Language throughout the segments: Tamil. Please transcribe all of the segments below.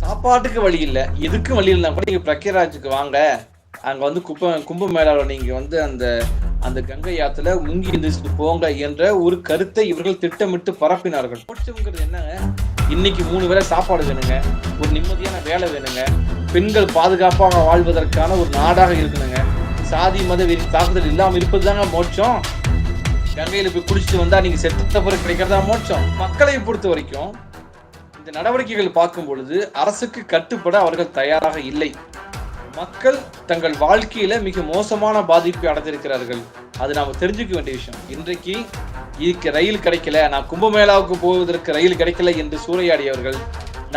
சாப்பாட்டுக்கு வழி இல்லை, எதுக்கும் வழி இல்லைனா கூட நீங்க பிரக்யாராஜுக்கு வாங்க, அங்க வந்து கும்பமேளாவில் நீங்க வந்து அந்த அந்த கங்கை ஆத்துல முங்கி எந்திரிச்சுட்டு போங்க என்ற ஒரு கருத்தை இவர்கள் திட்டமிட்டு பரப்பினார்கள். மோட்சம்ங்கிறது என்னங்க? இன்னைக்கு 3 வேளை சாப்பாடு வேணுங்க, ஒரு நிம்மதியான வேலை வேணுங்க, பெண்கள் பாதுகாப்பாக வாழ்வதற்கான ஒரு நாடாக இருக்கணுங்க, சாதி மத வெறி தாக்குதல் இல்லாம இருப்பதுதாங்க மோட்சம். கங்கையில போய் குளிச்சுட்டு வந்தா நீங்க செத்த பிறகு கிடைக்கிறதா மோட்சம்? மக்களை பொறுத்த வரைக்கும் இந்த நடவடிக்கைகள் பார்க்கும் பொழுது அரசுக்கு கட்டுப்பட அவர்கள் தயாராக இல்லை. மக்கள் தங்கள் வாழ்க்கையில மிக மோசமான பாதிப்பை அடைந்திருக்கிறார்கள். அது நாம தெரிஞ்சுக்க வேண்டிய விஷயம். இன்றைக்கு இதுக்கு ரயில் கிடைக்கல, நான் கும்பமேளாவுக்கு போவதற்கு ரயில் கிடைக்கல என்று சூறையாடியவர்கள்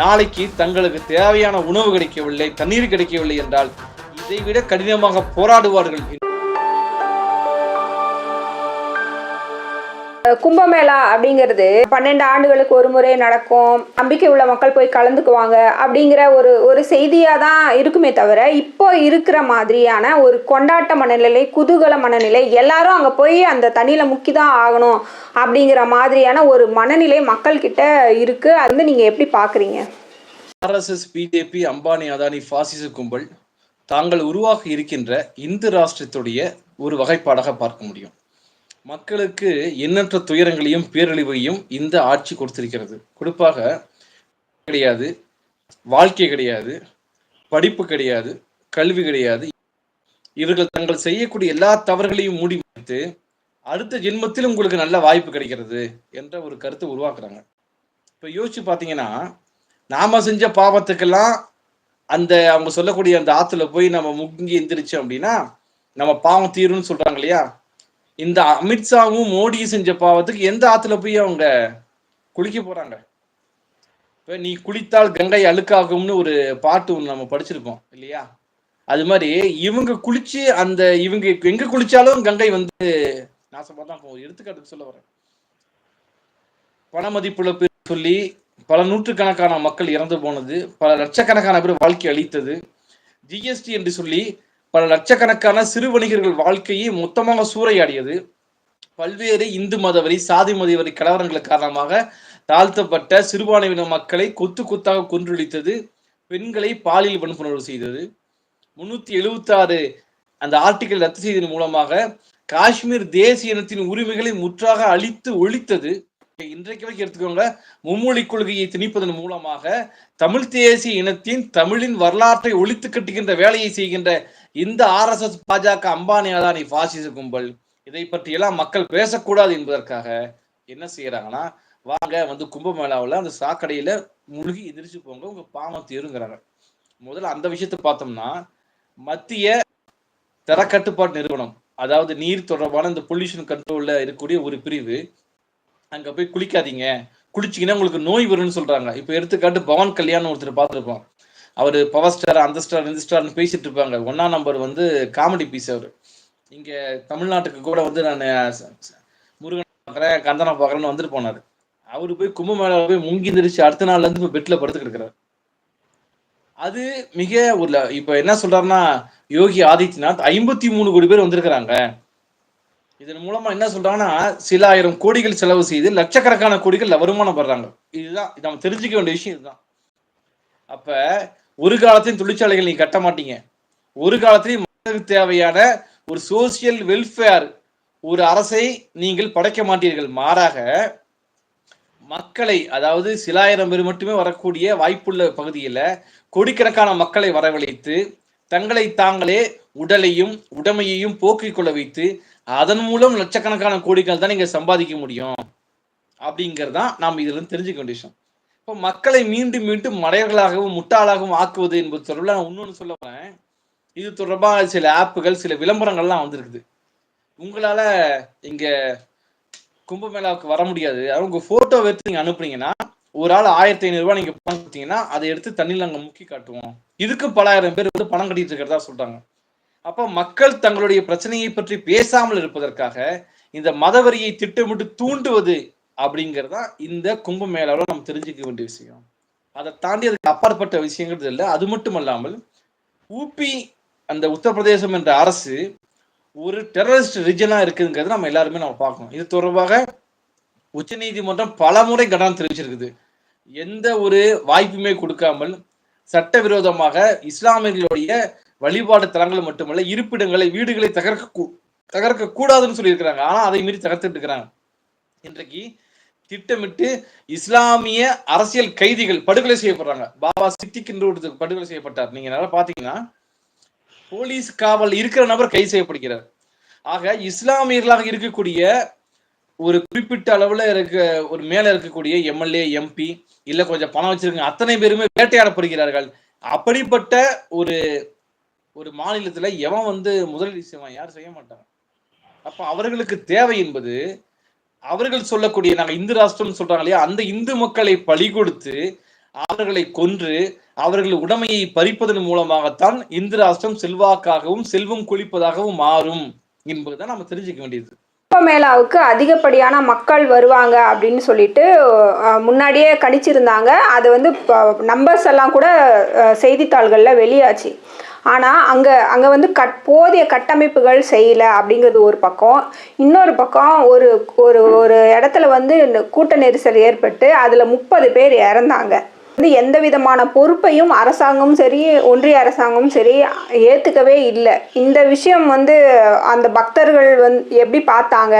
நாளைக்கு தங்களுக்கு தேவையான உணவு கிடைக்கவில்லை, தண்ணீர் கிடைக்கவில்லை என்றால் இதைவிட கடினமாக போராடுவார்கள். கும்பமேளா அப்படிங்கிறது 12 ஆண்டுகளுக்கு ஒரு முறை நடக்கும், நம்பிக்கை உள்ள மக்கள் போய் கலந்துக்குவாங்க அப்படிங்கிற ஒரு செய்தியாக தான் இருக்குமே தவிர, இப்போ இருக்கிற மாதிரியான ஒரு கொண்டாட்ட மனநிலை, குதூகல மனநிலை, எல்லாரும் அங்கே போய் அந்த தண்ணியில் முக்கி தான் ஆகணும் அப்படிங்கிற மாதிரியான ஒரு மனநிலை மக்கள்கிட்ட இருக்கு. அது வந்து நீங்கள் எப்படி பார்க்குறீங்க? ஆர்எஸ்எஸ், பிஜேபி, அம்பானி, அதானி பாசிச கும்பல் தாங்கள் உருவாக இருக்கின்ற இந்து ராஷ்டிரத்துடைய ஒரு வகைப்பாடாக பார்க்க முடியும். மக்களுக்கு எண்ணற்ற துயரங்களையும் பேரழிவையும் இந்த ஆட்சி கொடுத்திருக்கிறது. குறிப்பாக கிடையாது, வாழ்க்கை கிடையாது, படிப்பு கிடையாது, கல்வி கிடையாது. இவர்கள் தங்கள் செய்யக்கூடிய எல்லா தவறுகளையும் மூடி வைத்து அடுத்த ஜென்மத்தில் உங்களுக்கு நல்ல வாய்ப்பு கிடைக்கிறது என்ற ஒரு கருத்தை உருவாக்குறாங்க. இப்ப யோசிச்சு பாத்தீங்கன்னா, நாம செஞ்ச பாவத்துக்கெல்லாம் அந்த அவங்க சொல்லக்கூடிய அந்த ஆத்துல போய் நம்ம முங்கி எந்திரிச்சோம் அப்படின்னா நம்ம பாவம் தீரும்னு சொல்றாங்க இல்லையா? இந்த அமித்ஷாவும் மோடியும் செஞ்ச பாவத்துக்கு எந்த ஆத்துல போய் அவங்க குளிக்க போறாங்க? இப்ப நீ குளித்தால் கங்கை அழுக்காகும்னு ஒரு பாட்டு ஒன்று நம்ம படிச்சிருக்கோம் இல்லையா? அது மாதிரி இவங்க குளிச்சு இவங்க எங்க குளிச்சாலும் கங்கை வந்து நாசமா தான் போகும். எடுத்துக்காட்டுக்கு சொல்ல வரேன். பண மதிப்பிழப்பு சொல்லி பல நூற்றுக்கணக்கான மக்கள் இறந்து போனது, பல லட்சக்கணக்கான பேர் வாழ்க்கை அளித்தது, ஜிஎஸ்டி என்று சொல்லி பல லட்சக்கணக்கான சிறு வணிகர்கள் வாழ்க்கையை மொத்தமாக சூறையாடியது, பல்வேறு இந்து மதவரி, சாதி மதவரி கலவரங்கள் காரணமாக தாழ்த்தப்பட்ட சிறுபான்மையின மக்களை கொத்து கொத்தாக கொன்றொழித்தது, பெண்களை பாலியல் வன்புணர்வு செய்தது, 376 அந்த ஆர்டிகல் ரத்து செய்ததன் மூலமாக காஷ்மீர் தேசிய இனத்தின் உரிமைகளை முற்றாக அழித்து ஒழித்தது. இன்றைக்கு வரைக்கும் எடுத்துக்கோங்க, மும்மொழி கொள்கையை திணிப்பதன் மூலமாக தமிழ் தேசிய இனத்தின் தமிழின் வரலாற்றை ஒழித்து கட்டுகின்ற வேலையை செய்கின்ற இந்த ஆர்எஸ்எஸ், பாஜக, அம்பானி, அதானி பாசிச கும்பல் இதை பற்றியெல்லாம் மக்கள் பேசக்கூடாது என்பதற்காக என்ன செய்யறாங்கன்னா, வாங்க வந்து கும்பமேளாவில் அந்த சாக்கடையில முழுகி எதிர்த்து போங்க, உங்க பாவம் தீருங்கிறாங்க. முதல்ல அந்த விஷயத்தை பார்த்தோம்னா, மத்திய தரக்கட்டுப்பாட்டு நிறுவனம், அதாவது நீர் தொடர்பான இந்த பொல்யூஷன் கண்ட்ரோல்ல இருக்கக்கூடிய ஒரு பிரிவு, அங்க போய் குளிக்காதீங்க, குளிச்சிங்கன்னா உங்களுக்கு நோய் வரும்னு சொல்றாங்க. இப்ப எடுத்துக்காட்டு பவன் கல்யாணம் ஒருத்தர் பார்த்துருப்போம். அவரு பவர் ஸ்டார், அந்த ஸ்டார், இந்த ஸ்டார்னு பேசிட்டு இருப்பாங்க. 1ஆம் நம்பர் வந்து காமெடி பீஸ். அவரு இங்க தமிழ்நாட்டுக்கு கூட வந்து நான் முருகன் பார்க்குறேன், கந்தனை பார்க்குறேன்னு வந்துட்டு போனாரு. அவரு போய் கும்பமேளாவில் போய் முங்கி எந்திரிச்சு அடுத்த நாள்ல இருந்து இப்போ பெட்ல படுத்து கிடக்குறாரு. அது மிக ஒரு இப்ப என்ன சொல்றாருன்னா, யோகி ஆதித்யநாத் 53 கோடி பேர் வந்திருக்கிறாங்க. இதன் மூலமா என்ன சொல்றாங்கன்னா, சில ஆயிரம் கோடிகள் செலவு செய்து லட்சக்கணக்கான கோடிகள் வருமானம் படுறாங்க. இதுதான் நம்ம தெரிஞ்சுக்க வேண்டிய விஷயம். இதுதான். அப்ப ஒரு காலத்திலும் தொழிற்சாலைகள் நீங்க கட்ட மாட்டீங்க, ஒரு காலத்திலும் மக்களுக்கு தேவையான ஒரு சோசியல் வெல்ஃபேர் ஒரு அரசை நீங்கள் படைக்க மாட்டீர்கள். மாறாக மக்களை, அதாவது சில ஆயிரம் பேர் மட்டுமே வரக்கூடிய வாய்ப்புள்ள பகுதியில கோடிக்கணக்கான மக்களை வரவழைத்து தங்களை தாங்களே உடலையும் உடைமையையும் போக்கிக் கொள்ள வைத்து அதன் மூலம் லட்சக்கணக்கான கோடிகள் தான் நீங்க சம்பாதிக்க முடியும் அப்படிங்கிறதான் நாம் இதுல இருந்து தெரிஞ்சுக்க வேண்டிய விஷயம். இப்போ மக்களை மீண்டும் மீண்டும் மடையர்களாகவும் முட்டாளாகவும் ஆக்குவது என்பது தொடர்பில் நான் இன்னொன்று சொல்ல வரேன். இது தொடர்பாக சில ஆப்புகள், சில விளம்பரங்கள்லாம் வந்திருக்குது. உங்களால இங்க கும்பமேளாவுக்கு வர முடியாது, அவங்க போட்டோ எடுத்து நீங்க அனுப்புனீங்கன்னா ஒரு ஆள் 1500 ரூபாய் நீங்க பணம் கொடுத்தீங்கன்னா அதை எடுத்து தண்ணியில் நாங்கள் முக்கி காட்டுவோம். இதுக்கும் பல ஆயிரம் பேர் வந்து பணம் கட்டிட்டு இருக்கிறதா சொல்றாங்க. அப்ப மக்கள் தங்களுடைய பிரச்சனையை பற்றி பேசாமல் இருப்பதற்காக இந்த மதவரியை திட்டமிட்டு தூண்டுவது அப்படிங்கிறதா இந்த கும்பமேளாவில் நம்ம தெரிஞ்சுக்க வேண்டிய விஷயம். அதை தாண்டி அதுக்கு அப்பாற்பட்ட விஷயங்கிறது இல்லை. அது மட்டும் அல்லாமல் ஊபி, அந்த உத்தரப்பிரதேசம் என்ற அரசு ஒரு டெரரிஸ்ட் ரீஜனா இருக்குங்கிறது நம்ம எல்லாருமே நம்ம பார்க்கணும். இது தொடர்பாக உச்ச நீதிமன்றம் பல முறை கண்டனம் தெரிவிச்சிருக்குது. எந்த ஒரு வாய்ப்புமே கொடுக்காமல் சட்டவிரோதமாக இஸ்லாமியர்களுடைய வழிபாடு தலங்கள் மட்டுமல்ல இருப்பிடங்களை, வீடுகளை தகர்க்க கூடாதுன்னு சொல்லியிருக்கிறாங்க. ஆனா அதை மீறி தகர்த்துட்டு இருக்கிறாங்க. இன்றைக்கு திட்டமிட்டு இஸ்லாமிய அரசியல் கைதிகள் படுகொலை செய்யப்படுறாங்க. பாபா சித்திக் என்று ஒரு படுகொலை செய்யப்பட்டார். நீங்க நல்லா பாத்தீங்கன்னா போலீஸ் காவல் இருக்கிற நபர் கைது செய்யப்படுகிறார். ஆக இஸ்லாமியர்களாக இருக்கக்கூடிய ஒரு குறிப்பிட்ட அளவுல ஒரு மேல இருக்கக்கூடிய எம்எல்ஏ, எம்பி, இல்ல கொஞ்சம் பணம் வச்சிருக்க அத்தனை பேருமே வேட்டையாடப்படுகிறார்கள். அப்படிப்பட்ட ஒரு ஒரு மாநிலத்துல எவன் முதலீடு செய்வான்? யாரும் செய்ய மாட்டாங்க. அப்ப அவர்களுக்கு தேவை என்பது அவர்கள் சொல்லக்கூடிய, நாங்க இந்து ராஷ்டிரம் சொல்றாங்க இல்லையா, அந்த இந்து மக்களை பலி கொடுத்து அவர்களை கொன்று அவர்கள் உடைமையை பறிப்பதன் மூலமாகத்தான் இந்து ராஷ்டிரம் செல்வாக்காகவும் செல்வம் கொளிப்பதாகவும் மாறும் என்பதுதான் நம்ம தெரிஞ்சுக்க வேண்டியது. கும்பமேளாவுக்கு அதிகப்படியான மக்கள் வருவாங்க அப்படின்னு சொல்லிட்டு முன்னாடியே கணிச்சிருந்தாங்க. அது நம்பர்ஸ் எல்லாம் கூட செய்தித்தாள்களில் வெளியாச்சு. ஆனால் அங்கே போதிய கட்டமைப்புகள் செய்யலை அப்படிங்கிறது ஒரு பக்கம். இன்னொரு பக்கம் ஒரு ஒரு ஒரு இடத்துல கூட்ட நெரிசல் ஏற்பட்டு அதில் 30 பேர் இறந்தாங்க. எந்த விதமான பொறுப்பையும் அரசாங்கமும் சரி, ஒன்றிய அரசாங்கமும் சரி ஏற்றுக்கவே இல்லை. இந்த விஷயம் அந்த பக்தர்கள் எப்படி பார்த்தாங்க,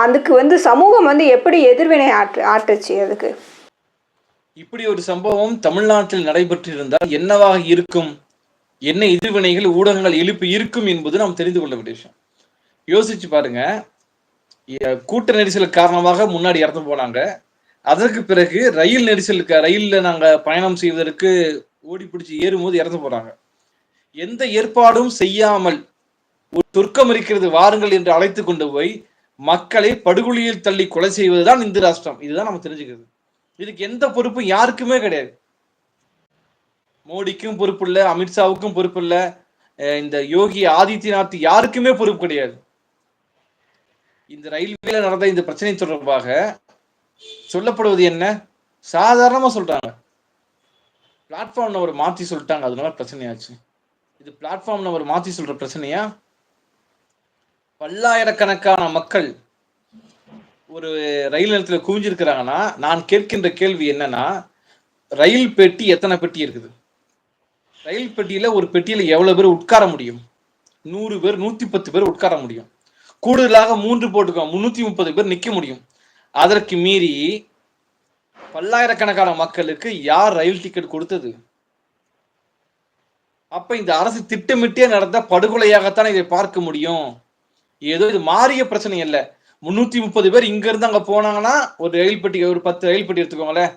அதுக்கு சமூகம் எப்படி எதிர்வினை ஆற்றுச்சு? அதுக்கு இப்படி ஒரு சம்பவம் தமிழ்நாட்டில் நடைபெற்றிருந்தால் என்னவாக இருக்கும், என்ன எதிர்வினைகள் ஊடகங்கள் எழுப்பி இருக்கும் என்பது நாம் தெரிந்து கொள்ள வேண்டிய விஷயம். யோசிச்சு பாருங்க. கூட்ட நெரிசல் காரணமாக முன்னாடி இறந்து போனாங்க. அதற்கு பிறகு ரயில் நெரிசலுக்கு, ரயில்ல நாங்க பயணம் செய்வதற்கு ஓடி பிடிச்சி ஏறும்போது இறந்து போறாங்க. எந்த ஏற்பாடும் செய்யாமல் ஒரு சொர்க்கம் இருக்கிறது வாருங்கள் என்று அழைத்து கொண்டு போய் மக்களை படுகொலியில் தள்ளி கொலை செய்வதுதான் இந்து ராஷ்டிரம். இதுதான் நம்ம தெரிஞ்சுக்கிறது. இதுக்கு எந்த பொறுப்பும் யாருக்குமே கிடையாது. மோடிக்கும் பொறுப்பு இல்லை, அமித்ஷாவுக்கும் பொறுப்பு இல்லை, இந்த யோகி ஆதித்யநாத் யாருக்குமே பொறுப்பு கிடையாது. இந்த ரயில்வேல நடந்த இந்த பிரச்சனை தொடர்பாக சொல்லப்படுவது என்ன? சாதாரணமா சொல்றாங்க, பிளாட்ஃபார்ம் நம்பர் மாத்தி சொல்லிட்டாங்க, அதனால பிரச்சனையாச்சு. இது பிளாட்ஃபார்ம் நம்பர் மாத்தி சொல்ற பிரச்சனையா? பல்லாயிரக்கணக்கான மக்கள் ஒரு ரயில் நிலையத்துல குவிஞ்சிருக்கிறாங்கன்னா, நான் கேட்கின்ற கேள்வி என்னன்னா, ரயில் பெட்டி எத்தனை பெட்டி இருக்குது? ரயில் பெட்டியில ஒரு பெட்டியில எவ்வளவு பேர் உட்கார முடியும்? 100 பேர், 110 பேர் உட்கார முடியும். கூடுதலாக 3 போட்டுக்கோ, 330 பேர் நிக்க முடியும். அதற்கு மீறி பல்லாயிரக்கணக்கான மக்களுக்கு யார் ரயில் டிக்கெட் கொடுத்தது? அப்ப இந்த அரசு திட்டமிட்டே நடந்த படுகொலையாகத்தான் இதை பார்க்க முடியும். ஏதோ இது மாறிய பிரச்சனை இல்ல. 330 பேர் இங்க இருந்து அங்க போனாங்கன்னா ஒரு ரயில் பெட்டி, ஒரு 10 ரயில் பெட்டி எடுத்துக்கோங்களேன்.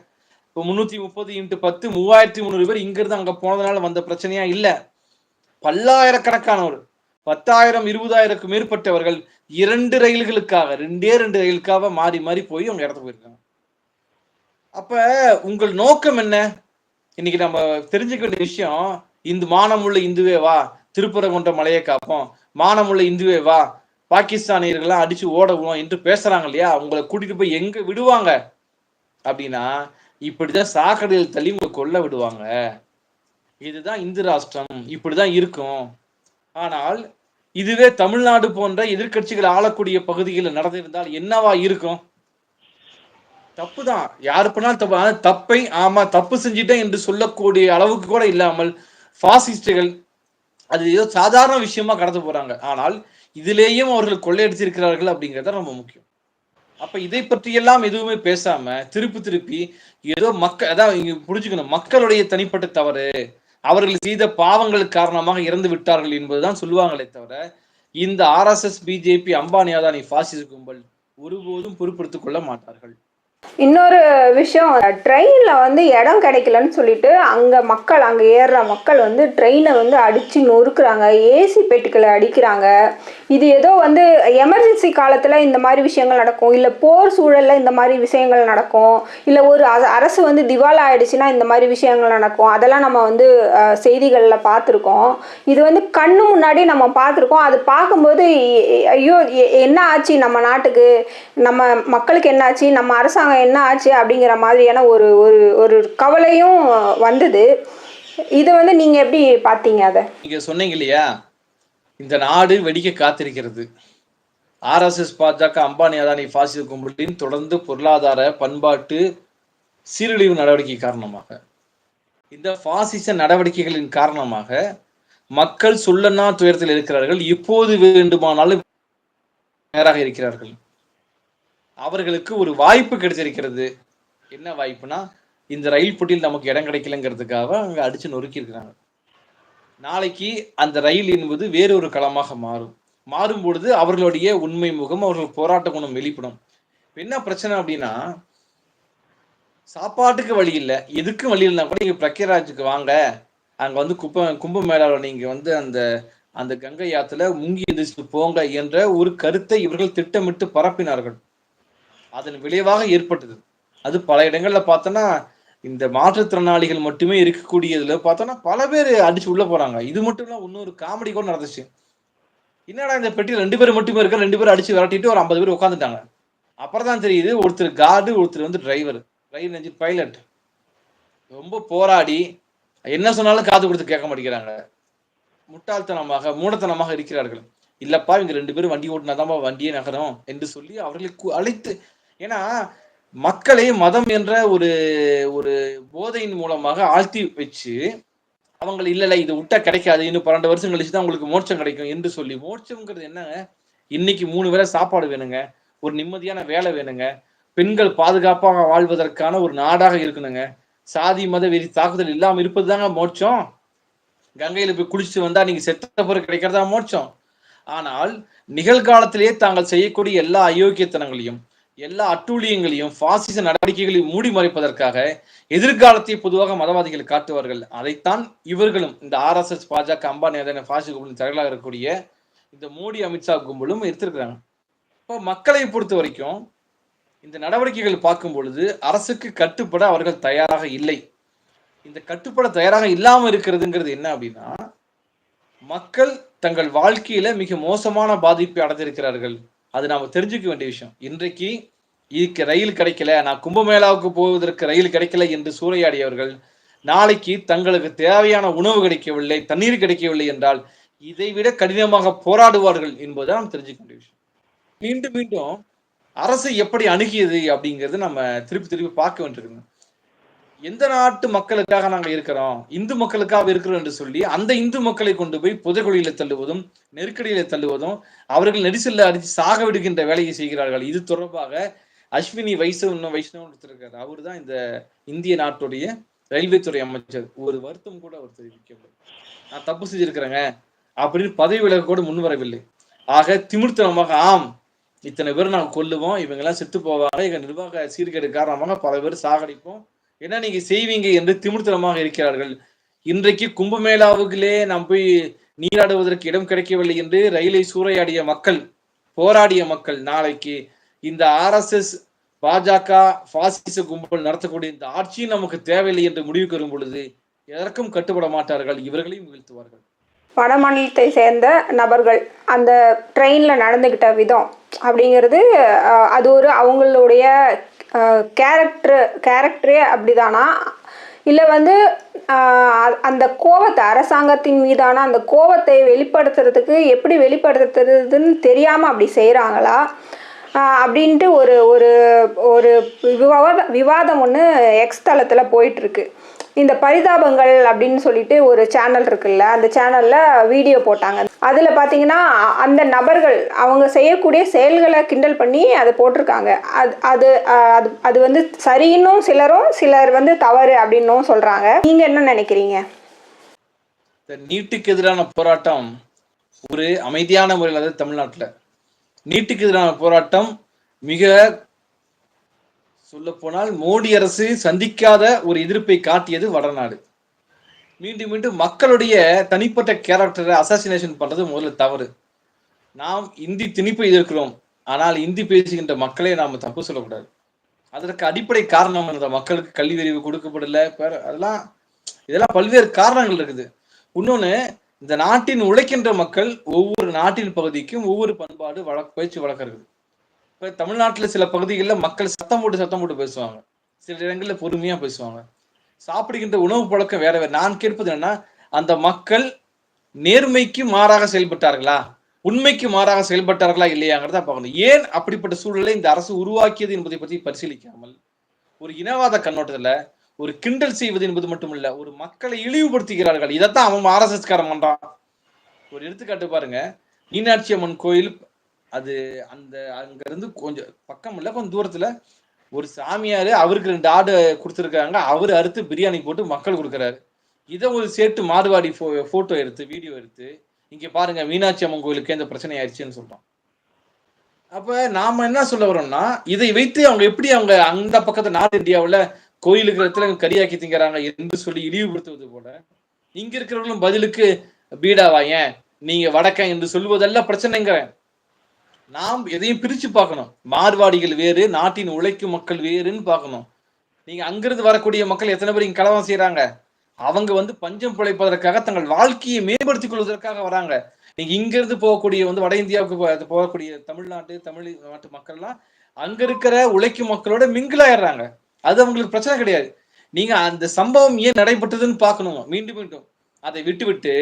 இப்போ 330 × 10 3300 பேர் இங்க இருந்து அங்க போனதுனால வந்த பிரச்சனையா இல்ல. பல்லாயிரக்கணக்கானவர், 10,000 20,000க்கு மேற்பட்டவர்கள் 2 ரயில்களுக்காக, 2 ரயிலுக்காக மாறி மாறி போய் அவங்க இடத்துக்கு போயிருக்காங்க. அப்ப உங்கள் நோக்கம் என்ன? இன்னைக்கு நம்ம தெரிஞ்சுக்க வேண்டிய விஷயம், இந்த மானமுள்ள இந்துவே வா, திருப்பரங்குன்ற மலையை காப்போம், மானமுள்ள இந்துவே வா, பாகிஸ்தானியர்கள்லாம் அடிச்சு ஓடவும் என்று பேசுறாங்க இல்லையா, உங்களை கூட்டிட்டு போய் எங்க விடுவாங்க அப்படின்னா, இப்படிதான் சாக்கடையில் தள்ளி உங்களை கொல்ல விடுவாங்க. இதுதான் இந்து ராஷ்டிரம், இப்படிதான் இருக்கும். ஆனால் இதுவே தமிழ்நாடு போன்ற எதிர்கட்சிகள் ஆளக்கூடிய பகுதிகளில் நடந்திருந்தால் என்னவா இருக்கும்? தப்புதான், யாரு பண்ணாலும் தப்பு. ஆனா தப்பை ஆமா தப்பு செஞ்சுட்டேன் என்று சொல்லக்கூடிய அளவுக்கு கூட இல்லாமல் பாசிஸ்டுகள் அது ஏதோ சாதாரண விஷயமா கடந்து போறாங்க. ஆனால் இதிலேயும் அவர்கள் கொள்ளையடிச்சிருக்கிறார்கள் அப்படிங்கிறத ரொம்ப முக்கியம். அப்ப இதை பற்றியெல்லாம் எதுவுமே பேசாம திருப்பி ஏதோ அதான் இங்க புரிஞ்சுக்கணும், மக்களுடைய தனிப்பட்ட தவறு, அவர்கள் செய்த பாவங்கள் காரணமாக இறந்து விட்டார்கள் என்பதுதான் சொல்லுவாங்களே தவிர, இந்த RSS, BJP, அம்பானி அதானி பாசிச கும்பல் ஒருபோதும் பொறுப்பெடுத்துக் கொள்ள மாட்டார்கள். இன்னொரு விஷயம், ட்ரெயினில் இடம் கிடைக்கலன்னு சொல்லிட்டு அங்கே ஏறுற மக்கள் ட்ரெயினை அடித்து நொறுக்குறாங்க, ஏசி பெட்டிகளை அடிக்கிறாங்க. இது ஏதோ எமர்ஜென்சி காலத்தில் இந்த மாதிரி விஷயங்கள் நடக்கும், இல்லை போர் சூழலில் இந்த மாதிரி விஷயங்கள் நடக்கும், இல்லை ஒரு அரசு திவாலா ஆயிடுச்சுன்னா இந்த மாதிரி விஷயங்கள் நடக்கும். அதெல்லாம் நம்ம செய்திகளில் பார்த்துருக்கோம். இது கண்ணு முன்னாடி நம்ம பார்த்துருக்கோம். அது பார்க்கும்போது ஐயோ என்ன ஆச்சு நம்ம நாட்டுக்கு, நம்ம மக்களுக்கு என்ன ஆச்சு, நம்ம அரசாங்கம் என்ன ஆச்சு அப்படிங்கிற மாதிரியான ஒரு ஒரு ஒரு கவலையும் வந்தது. இதை நீங்க எப்படி பார்த்தீங்க? அதை நீங்க சொன்னீங்க இல்லையா, இந்த நாடு வெடிக்க காத்திருக்கிறது. RSS, பாஜக, அம்பானி அதானி பாசிச கும்பலின் தொடர்ந்து பொருளாதார பண்பாட்டு சீரழிவு நடவடிக்கை காரணமாக இந்த பாசிச நடவடிக்கைகளின் காரணமாக மக்கள் சொல்லனா துயரத்தில் இருக்கிறார்கள். இப்போது வேண்டுமானாலும் தயாராக இருக்கிறார்கள். அவர்களுக்கு ஒரு வாய்ப்பு கிடைச்சிருக்கிறது. என்ன வாய்ப்புனா, இந்த ரயில் பெட்டியில் நமக்கு இடம் கிடைக்கலங்கிறதுக்காக அங்க அடிச்சு நொறுக்கி இருக்கிறாங்க. நாளைக்கு அந்த ரயில் என்பது வேறொரு களமாக மாறும் பொழுது அவர்களுடைய உண்மை முகம், அவர்கள் போராட்ட குணம் வெளிப்படும். என்ன பிரச்சனை அப்படின்னா, சாப்பாட்டுக்கு வழி இல்லை, எதுக்கும் வழி இல்லைன்னா கூட நீங்க பிரக்யாராஜுக்கு வாங்க, அங்க வந்து கும்பமேளாவில் நீங்க வந்து அந்த அந்த கங்கை ஆத்துல முங்கி எதிர்த்து போங்க என்ற ஒரு கருத்தை இவர்கள் திட்டமிட்டு பரப்பினார்கள். அதன் விளைவாக ஏற்பட்டது. அது பல இடங்கள்ல பார்த்தோன்னா, இந்த மாற்றுத்திறனாளிகள் மட்டுமே இருக்கக்கூடியதுல பார்த்தோன்னா பல பேர் அடிச்சு உள்ள போறாங்க. இது மட்டும் இல்ல, இன்னொரு காமெடி கூட நடந்துச்சு. என்னடா இந்த பெட்டியில் 2 பேர் மட்டுமே இருக்க, 2 பேர் அடிச்சு விரட்டிட்டு ஒரு 50 பேர் உட்காந்துட்டாங்க. அப்புறம் தான் தெரியுது ஒருத்தர் கார்டு, ஒருத்தர் வந்து டிரைவர், ரயில் என்ஜின் பைலட். ரொம்ப போராடி என்ன சொன்னாலும் காது கொடுத்து கேட்க மாட்டேங்கிறாங்க. முட்டாள்தனமாக மூடத்தனமாக இருக்கிறார்கள். இல்லப்பா இவங்க 2 பேரும் வண்டி ஓட்டினாதான் வண்டியே நகரும் என்று சொல்லி அவர்களை அழைத்து, ஏன்னா மக்களை மதம் என்ற ஒரு ஒரு போதையின் மூலமாக ஆழ்த்தி வச்சு அவங்க இல்ல இது விட்டா கிடைக்காது, இன்னும் 12 வருஷம் கழிச்சுதான் உங்களுக்கு மோட்சம் கிடைக்கும் என்று சொல்லி, மோட்சம்ங்கிறது என்னங்க? இன்னைக்கு 3 வேளை சாப்பாடு வேணுங்க, ஒரு நிம்மதியான வேலை வேணுங்க, பெண்கள் பாதுகாப்பாக வாழ்வதற்கான ஒரு நாடாக இருக்கணுங்க, சாதி மத வெறி தாக்குதல் இல்லாம இருப்பதுதாங்க மோட்சம். கங்கையில போய் குளிச்சுட்டு வந்தா நீங்க செத்த பிறகு கிடைக்கிறதா மோட்சம்? ஆனால் நிகழ்காலத்திலேயே தாங்கள் செய்யக்கூடிய எல்லா அயோக்கியத்தனங்களையும், எல்லா அட்டூழியங்களையும், பாசிச நடவடிக்கைகளையும் மூடி மறைப்பதற்காக எதிர்காலத்தை பொதுவாக மதவாதிகள் காட்டுவார்கள். அதைத்தான் இவர்களும், இந்த RSS, பாஜக, அம்பானி பாசிச கும்பலின் தலைவர்களாக இருக்கக்கூடிய இந்த மோடி, அமித்ஷா கும்பலும் எடுத்திருக்கிறாங்க. இப்போ மக்களை பொறுத்த வரைக்கும் இந்த நடவடிக்கைகள் பார்க்கும் பொழுது அரசுக்கு கட்டுப்பட அவர்கள் தயாராக இல்லை. இந்த கட்டுப்பட தயாராக இல்லாம இருக்கிறதுங்கிறது என்ன அப்படின்னா, மக்கள் தங்கள் வாழ்க்கையில மிக மோசமான பாதிப்பை அடைந்திருக்கிறார்கள். அது நாம தெரிஞ்சுக்க வேண்டிய விஷயம். இன்றைக்கு இதுக்கு ரயில் கிடைக்கல, நான் கும்பமேளாவுக்கு போவதற்கு ரயில் கிடைக்கல என்று சூறையாடியவர்கள் நாளைக்கு தங்களுக்கு தேவையான உணவு கிடைக்கவில்லை, தண்ணீர் கிடைக்கவில்லை என்றால் இதைவிட கடினமாக போராடுவார்கள் என்பதை நாம் தெரிஞ்சுக்க வேண்டிய விஷயம். மீண்டும் மீண்டும் அரசு எப்படி அணுகியது அப்படிங்கிறது நம்ம திருப்பி பார்க்க வேண்டியிருக்கணும். எந்த நாட்டு மக்களுக்காக நாங்க இருக்கிறோம், இந்து மக்களுக்காக இருக்கிறோம் என்று சொல்லி அந்த இந்து மக்களை கொண்டு போய் புதைகுழியில தள்ளுவதும், நெருக்கடியில தள்ளுவதும், அவர்கள் நெரிசல்ல அடித்து சாக விடுகின்ற வேலையை செய்கிறார்கள். இது தொடர்பாக அஸ்வினி வைஷ்ணவ் இருக்காரு, அவரு தான் இந்த இந்திய நாட்டுடைய ரயில்வே துறை அமைச்சர். ஒரு வருத்தம் கூட அவர் தெரிவிக்கவில்லை, நான் தப்பு செஞ்சிருக்கிறேங்க அப்படின்னு பதவி விலக கூட முன்வரவில்லை. ஆக திமிர்த்தனமாக, ஆம் இத்தனை பேர் நாங்கள் கொல்லுவோம், இவங்க எல்லாம் செத்து போவாங்க, எங்க நிர்வாக சீர்கேடு காரணமாக பல பேர் சாகடிப்போம், என்ன நீங்க செய்வீங்க என்று திமிர்த்தனமாக இருக்கிறார்கள். இன்றைக்கு கும்பமேளாவுக்குள்ளே நாம் போய் நீராடுவதற்கு இடம் கிடைக்கவில்லை என்று ரயிலை சூறையாடிய மக்கள், போராடிய மக்கள், நாளைக்கு இந்த RSS, பாஜக, பாசிச கும்பல் நடத்தக்கூடிய இந்த ஆட்சியும் நமக்கு தேவையில்லை என்று முடிவுக்கு வரும் பொழுது எதற்கும் கட்டுப்பட மாட்டார்கள், இவர்களையும் வீழ்த்துவார்கள். வட மாநிலத்தை சேர்ந்த நபர்கள் அந்த ட்ரெயினில் நடந்துக்கிட்ட விதம் அப்படிங்கிறது அது ஒரு அவங்களுடைய கேரக்டரே அப்படிதானா, இல்லை வந்து அந்த கோபத்தை, அரசாங்கத்தின் மீதான அந்த கோபத்தை வெளிப்படுத்துறதுக்கு எப்படி வெளிப்படுத்துறதுன்னு தெரியாமல் அப்படி செய்கிறாங்களா அப்படின்ட்டு ஒரு ஒரு ஒரு விவாதம் ஒன்று எக்ஸ் தளத்தில் போயிட்டுருக்கு. இந்த பரிதாபங்கள் அப்படின்னு சொல்லிட்டு ஒரு சேனல் இருக்குல்ல, அந்த சேனலில் வீடியோ போட்டாங்க. அதில் பார்த்தீங்கன்னா அந்த நபர்கள் அவங்க செய்யக்கூடிய செயல்களை கிண்டல் பண்ணி அதை போட்டிருக்காங்க. அது அது அது வந்து சரின்னும் சிலர் வந்து தவறு அப்படின்னும் சொல்கிறாங்க. நீங்கள் என்ன நினைக்கிறீங்க? நீட்டுக்கு எதிரான போராட்டம் ஒரு அமைதியான முறையில், அதாவது தமிழ்நாட்டில் நீட்டுக்கு எதிரான போராட்டம் மிக சொல்ல போனால் மோடி அரசு சந்திக்காத ஒரு எதிர்ப்பை காட்டியது வடநாடு. மீண்டும் மீண்டும் மக்களுடைய தனிப்பட்ட கேரக்டரை அசாசினேஷன் பண்றது முதல்ல தவறு. நாம் இந்தி திணிப்பை எதிர்க்கிறோம், ஆனால் இந்தி பேசுகின்ற மக்களை நாம தப்பு சொல்லக்கூடாது. அதற்கு அடிப்படை காரணம் அந்த மக்களுக்கு கல்வி அறிவு கொடுக்கப்படல, இதெல்லாம் பல்வேறு காரணங்கள் இருக்குது. இன்னொன்னு, இந்த நாட்டின் உழைக்கின்ற மக்கள் ஒவ்வொரு நாட்டின் பகுதிக்கும் ஒவ்வொரு பண்பாடு பேச்சு வழக்கம் இருக்குது. இப்ப தமிழ்நாட்டுல சில பகுதிகளில் மக்கள் சத்தம் போட்டு பேசுவாங்க, சில இடங்கள்ல பொறுமையா பேசுவாங்க. சாப்பிடுகின்ற உணவு பழக்கம் வேற வேற. நான் கேட்பது என்னன்னா, அந்த மக்கள் நேர்மைக்கு மாறாக செயல்பட்டார்களா, உண்மைக்கு மாறாக செயல்பட்டார்களா இல்லையாங்கிறத பார்க்கணும். ஏன் அப்படிப்பட்ட சூழலை இந்த அரசு உருவாக்கியது என்பதை பற்றி பரிசீலிக்காமல் ஒரு இனவாத கண்ணோட்டத்துல ஒரு கிண்டல் செய்வது என்பது மட்டுமல்ல, ஒரு மக்களை இழிவுபடுத்துகிறார்கள். இதைத்தான் அவன் ஆர்எஸ்எஸ் காரன் பண்றான். ஒரு எடுத்துக்காட்டு பாருங்க, மீனாட்சி அம்மன் கோயில், அது அந்த அங்க இருந்து கொஞ்சம் பக்கம் இல்ல, கொஞ்சம் தூரத்துல ஒரு சாமியாரு அவருக்கு 2 ஆடு கொடுத்துருக்காங்க. அவரு அறுத்து பிரியாணி போட்டு மக்கள் கொடுக்குறாரு. இதை ஒரு சேட்டு மார்வாடி போட்டோ எடுத்து வீடியோ எடுத்து இங்க பாருங்க மீனாட்சி அம்மன் கோயிலுக்கு இந்த பிரச்சனை ஆயிடுச்சுன்னு சொல்றோம். அப்ப நாம என்ன சொல்ல வரோம்னா, இதை வைத்து அவங்க எப்படி அவங்க அந்த பக்கத்து நார்த் இந்தியாவுல கோயிலுக்கு இடத்துல கரியாக்கி திங்கிறாங்க என்று சொல்லி இழிவுபடுத்துவது போல, இங்க இருக்கிறவர்களும் பதிலுக்கு பீடாவா ஏன் நீங்க வடக்கன் என்று சொல்வதல்ல பிரச்சனைங்கிறேன். நாம் எதையும் பிரிச்சு பார்க்கணும். மார்வாடிகள் வேறு, நாட்டின் உழைக்கும் மக்கள் வேறுன்னு பார்க்கணும். நீங்க அங்கிருந்து வரக்கூடிய மக்கள் எத்தனை பேர் இங்க கலவரம் செய்யறாங்க? அவங்க பஞ்சம் பிழைப்பதற்காக தங்கள் வாழ்க்கையை மேம்படுத்திக் கொள்வதற்காக வராங்க. நீங்க இங்க இருந்து போகக்கூடிய வட இந்தியாவுக்கு போகக்கூடிய தமிழ்நாட்டு மக்கள்லாம் அங்க இருக்கிற உழைக்கும் மக்களோட மிங்கிள் ஆயிடுறாங்க. அது அவங்களுக்கு பிரச்சனை கிடையாது. நீங்க அந்த சம்பவம் ஏன் நடைபெற்றதுன்னு பார்க்கணும். மீண்டும் மீண்டும் அதை விட்டுவிட்டு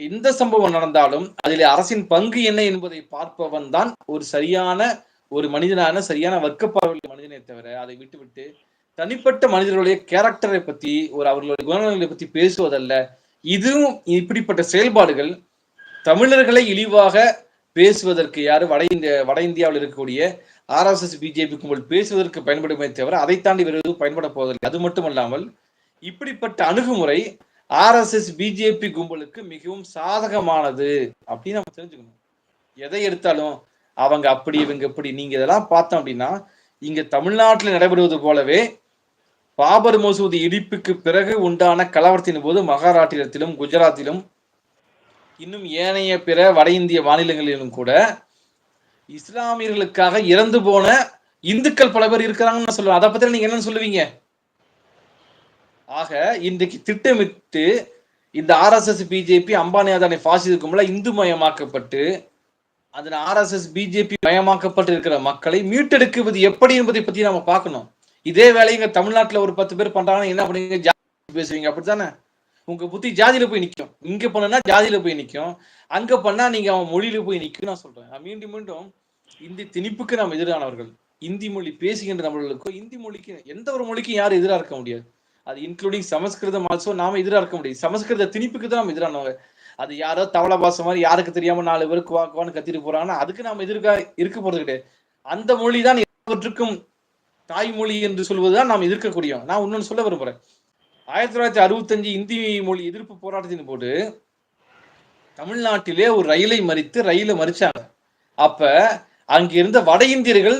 எந்த சம்பவம் நடந்தாலும் அதில் அரசின் பங்கு என்ன என்பதை பார்ப்பவன் தான் ஒரு சரியான ஒரு மனிதனான சரியான வர்க்கப்பார்வை மனிதனை தவிர, அதை விட்டுவிட்டு தனிப்பட்ட மனிதர்களுடைய கேரக்டரை பத்தி அவர்களுடைய குணநலங்களை பத்தி பேசுவதல்ல. இதுவும் இப்படிப்பட்ட செயல்பாடுகள் தமிழர்களை இழிவாக பேசுவதற்கு யாரு வட இந்தியாவில் இருக்கக்கூடிய ஆர்எஸ்எஸ் பிஜேபி கும்பல் பேசுவதற்கு பயன்படுமே தவிர அதை தாண்டி வேறு எதுவும் பயன்பட போவதில்லை. அது மட்டுமல்லாமல் இப்படிப்பட்ட அணுகுமுறை ஆர்எஸ்எஸ் பிஜேபி கும்பலுக்கு மிகவும் சாதகமானது அப்படின்னு நம்ம தெரிஞ்சுக்கணும். எதை எடுத்தாலும் அவங்க அப்படி இவங்க எப்படி, நீங்க இதெல்லாம் பார்த்தோம் அப்படின்னா இங்க தமிழ்நாட்டில் நடைபெறுவது போலவே பாபர் மசூதி இடிப்புக்கு பிறகு உண்டான கலவரத்தின் போது மகாராஷ்டிரத்திலும் குஜராத்திலும் இன்னும் ஏனைய பிற வட இந்திய மாநிலங்களிலும் கூட இஸ்லாமியர்களுக்காக இறந்து போன இந்துக்கள் பல பேர் இருக்கிறாங்கன்னு சொல்லுவாங்க. அதை பத்தி நீங்க என்னன்னு சொல்லுவீங்க? ஆக இன்றைக்கு திட்டமிட்டு இந்த ஆர்எஸ்எஸ் பிஜேபி அம்பானி அதானி பாசிச கும்பல இந்து மயமாக்கப்பட்டு அதன் ஆர்எஸ்எஸ் பிஜேபி மயமாக்கப்பட்டு இருக்கிற மக்களை மீட்டெடுக்குவது எப்படி என்பதை பத்தி நம்ம பார்க்கணும். இதே வேலையை இங்க தமிழ்நாட்டுல ஒரு 10 பேர் பண்றாங்கன்னா என்ன பண்ணுவீங்க? ஜாதி பேசுவீங்க, அப்படித்தானே? உங்க புத்தி ஜாதியில போய் நிற்கும். இங்க பண்ணா ஜாதியில போய் நிற்கும், அங்க பண்ணா நீங்க அவன் மொழியில போய் நிற்கும். நான் சொல்றேன், மீண்டும் மீண்டும் இந்தி திணிப்புக்கு நாம் எதிரானவர்கள். இந்தி மொழி பேசுகின்ற நம்மளுக்கோ இந்தி மொழிக்கு எந்த ஒரு மொழிக்கும் யாரும் எதிராக இருக்க முடியாது. அது இன்க்ளூடிங் சமஸ்கிருதம் ஆல்சோ நாம எதிராக இருக்க முடியாது. சமஸ்கிருத திணிப்புக்கு தான் நம்ம எதிரானவங்க. அது யாரோ தவளை பாசம் மாதிரி யாருக்கு தெரியாம 4 பேருக்கு வாக்குவான்னு கத்திட்டு போறாங்கன்னா அதுக்கு நாம இருக்க போறது கிடையாது. அந்த மொழி தான் எல்லாவற்றுக்கும் தாய்மொழி என்று சொல்வதுதான் நாம் எதிர்க்கக்கூடிய. நான் இன்னொன்னு சொல்ல விரும்புறேன். 1965 இந்தி மொழி எதிர்ப்பு போராட்டத்தின் போது தமிழ்நாட்டிலே ஒரு ரயிலை மறிச்சாங்க. அப்ப அங்கிருந்த வட இந்தியர்கள்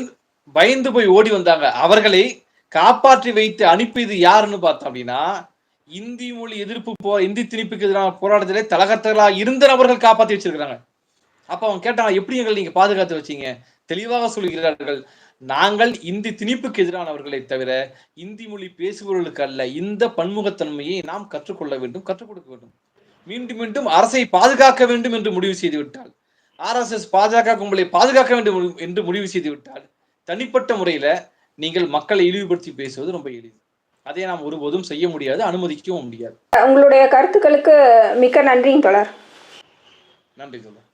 பயந்து போய் ஓடி வந்தாங்க. அவர்களை காப்பாற்றி வைத்து அனுப்பியது யாருன்னு பார்த்தோம் அப்படின்னா இந்தி மொழி எதிர்ப்பு இந்தி திணிப்புக்கு எதிரான போராட்டத்திலே தலகத்தர்களா இருந்த நபர்கள் காப்பாற்றி வச்சிருக்கிறாங்க. அப்ப அவங்க கேட்டாங்க, எப்படி எங்களை நீங்க பாதுகாத்து வச்சீங்க? தெளிவாக சொல்கிறார்கள், நாங்கள் இந்தி திணிப்புக்கு எதிரானவர்களை தவிர இந்தி மொழி பேசுபவர்களுக்கு அல்ல. இந்த பன்முகத்தன்மையை நாம் கற்றுக்கொள்ள வேண்டும், கற்றுக் கொடுக்க வேண்டும். மீண்டும் மீண்டும் அரசை பாதுகாக்க வேண்டும் என்று முடிவு செய்து விட்டால், ஆர்எஸ்எஸ் பாஜக கும்பலை பாதுகாக்க வேண்டும் என்று முடிவு செய்து விட்டால், தனிப்பட்ட முறையில நீங்கள் மக்களை இழிவுபடுத்தி பேசுவது ரொம்ப எளிது. அதை நாம் ஒருபோதும் செய்ய முடியாது, அனுமதிக்கவும் முடியாது. உங்களுடைய கருத்துக்களுக்கு மிக்க நன்றி தோழர். நன்றி தோழர்.